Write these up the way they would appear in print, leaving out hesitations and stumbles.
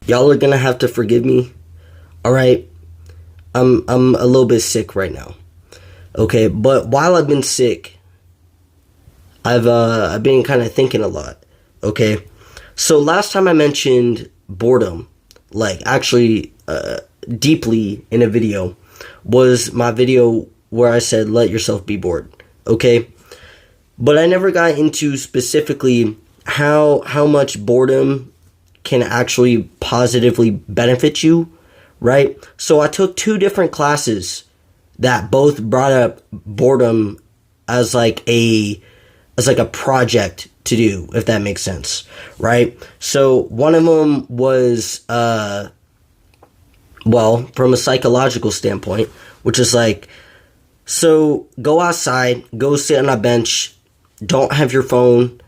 Y'all are gonna have to forgive me. All right, I'm a little bit sick right now. Okay, but while I've been sick, I've been kind of thinking a lot. Okay, so last time I mentioned boredom, like actually deeply in a video, was my video where I said let yourself be bored. Okay, but I never got into specifically how much boredom can actually positively benefit you, right? So I took two different classes that both brought up boredom as like a project to do, if that makes sense, right? So one of them was well, from a psychological standpoint, which is like, so go outside, go sit on a bench, don't have your phone,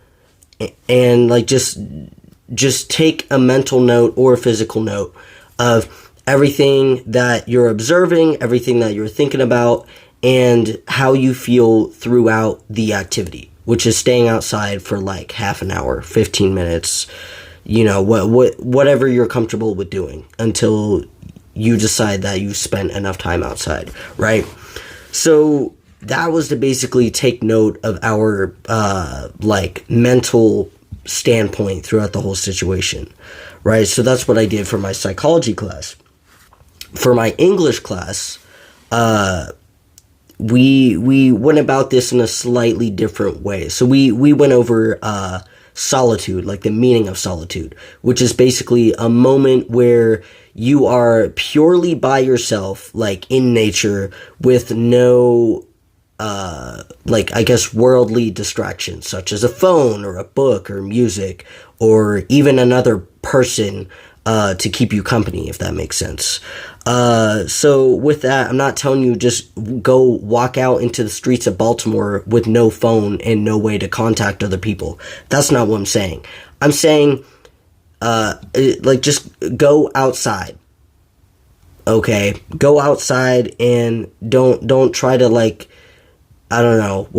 and like just take a mental note or a physical note of everything that you're observing, everything that you're thinking about, and how you feel throughout the activity, which is staying outside for like half an hour, 15 minutes, whatever you're comfortable with doing until you decide that you've spent enough time outside, right? So that was to basically take note of our mental standpoint throughout the whole situation, right? So that's what I did for my psychology class. For my English class, we went about this in a slightly different way. So we went over solitude, like the meaning of solitude, which is basically a moment where you are purely by yourself, like in nature, with no I guess worldly distractions such as a phone or a book or music or even another person to keep you company, if that makes sense. So with that, I'm not telling you just go walk out into the streets of Baltimore with no phone and no way to contact other people. That's not what I'm saying. I'm saying just go outside. Okay, go outside and don't try to I don't know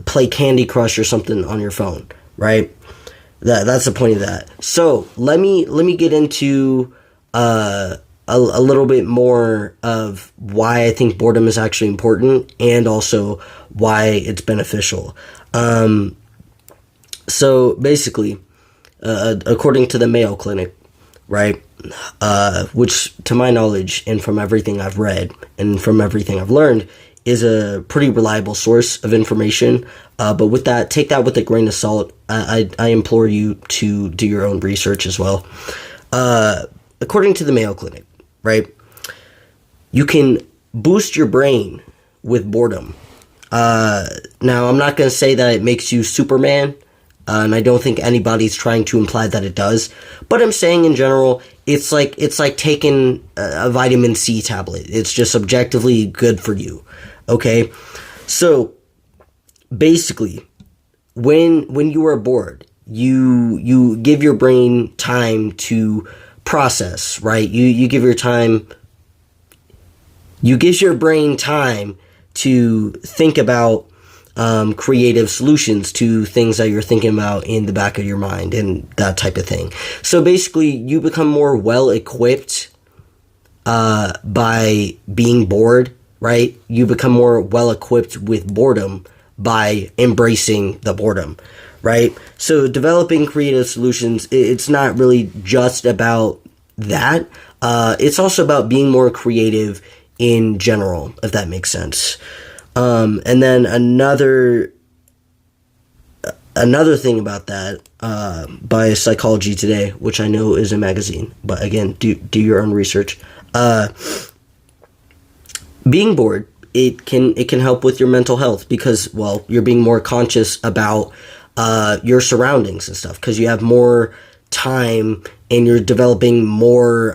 play Candy Crush or something on your phone, right? That's the point of that. So let me get into a little bit more of why I think boredom is actually important and also why it's beneficial. So basically, according to the Mayo Clinic, right, which to my knowledge and from everything I've read and from everything I've learned is a pretty reliable source of information. But with that, take that with a grain of salt. I implore you to do your own research as well. According to the Mayo Clinic, right, you can boost your brain with boredom. Now, I'm not going to say that it makes you Superman, and I don't think anybody's trying to imply that it does. But I'm saying in general, it's like taking a vitamin C tablet. It's just objectively good for you. Okay, so basically, when you are bored, you give your brain time to process, right? You give your brain time to think about creative solutions to things that you're thinking about in the back of your mind and that type of thing. So basically, you become more well equipped by being bored, right? You become more well equipped with boredom by embracing the boredom, right? So developing creative solutions, it's not really just about that. It's also about being more creative in general, if that makes sense. And then another thing about that, by Psychology Today, which I know is a magazine, but again, do your own research. Being bored, it can help with your mental health because, well, you're being more conscious about your surroundings and stuff because you have more time and you're developing more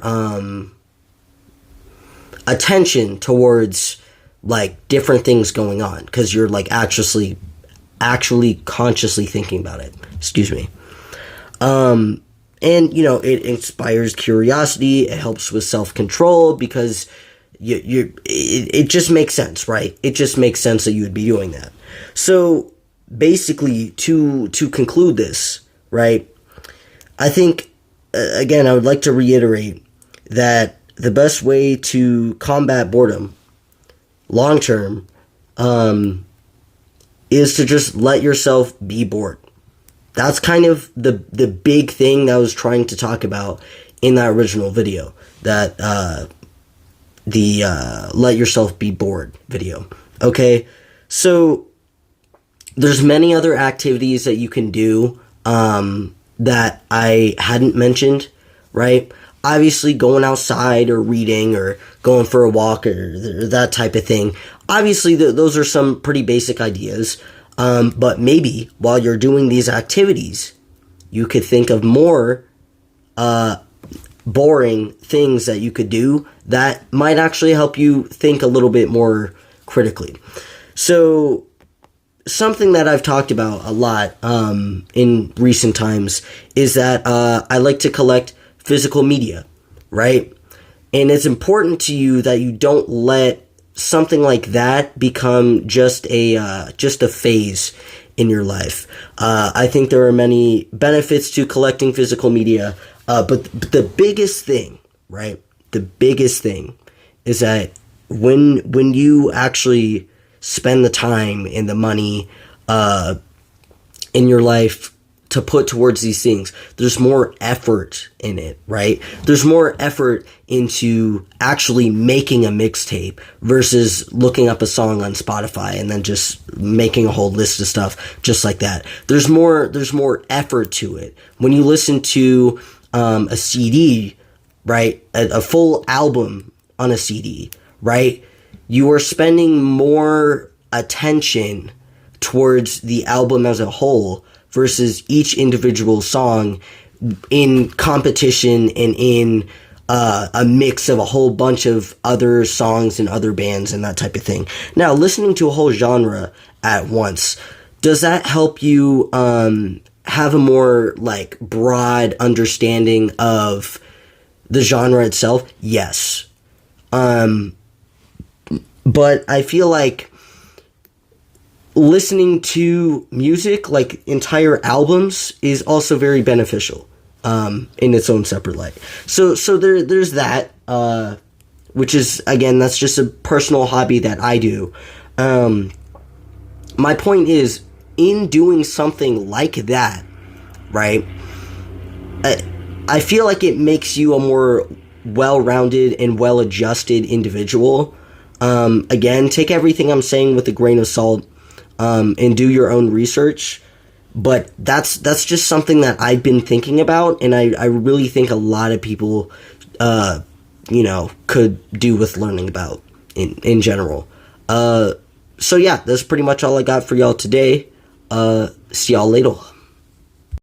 attention towards like different things going on because you're like actually consciously thinking about it. Excuse me. And it inspires curiosity. It helps with self-control because it just makes sense, right? It just makes sense that you would be doing that. So basically, to conclude this, right, I think again, I would like to reiterate that the best way to combat boredom long term is to just let yourself be bored. That's kind of the big thing that I was trying to talk about in that original video, that the let yourself be bored video. Okay, so there's many other activities that you can do that I hadn't mentioned, right? Obviously, going outside or reading or going for a walk or that type of thing. Obviously, those are some pretty basic ideas. But maybe while you're doing these activities, you could think of more boring things that you could do that might actually help you think a little bit more critically. So something that I've talked about a lot in recent times is that I like to collect physical media, right? And it's important to you that you don't let something like that become just a phase in your life. I think there are many benefits to collecting physical media, but the biggest thing, right? The biggest thing is that when you actually spend the time and the money in your life to put towards these things, there's more effort in it, right? There's more effort into actually making a mixtape versus looking up a song on Spotify and then just making a whole list of stuff just like that. There's more effort to it. When you listen to a CD, right? A full album on a CD, right? You are spending more attention towards the album as a whole versus each individual song in competition and in a mix of a whole bunch of other songs and other bands and that type of thing. Now, listening to a whole genre at once, does that help you have a more like broad understanding of the genre itself? Yes. But I feel like listening to music, like entire albums, is also very beneficial in its own separate light. So there's that, which is, again, that's just a personal hobby that I do. My point is, in doing something like that, right, I feel like it makes you a more well-rounded and well-adjusted individual. Again, take everything I'm saying with a grain of salt. And do your own research, but that's just something that I've been thinking about, and I really think a lot of people, could do with learning about in general. So yeah, that's pretty much all I got for y'all today. See y'all later.